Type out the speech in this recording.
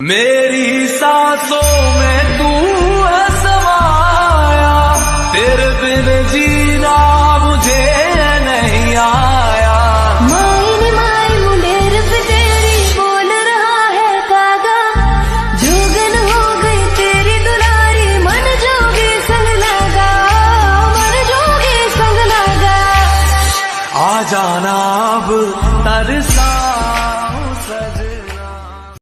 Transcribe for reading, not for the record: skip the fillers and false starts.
मेरी सांसों में तू है समाया, तेरे बिन जीना मुझे नहीं आया। माई माई मुंडेर पे तेरी बोल रहा है कागा, जोगन हो गई तेरी दुलारी, मन जोगी संग लगा, मन जोगी संग लगा। आ जाना अब तरसा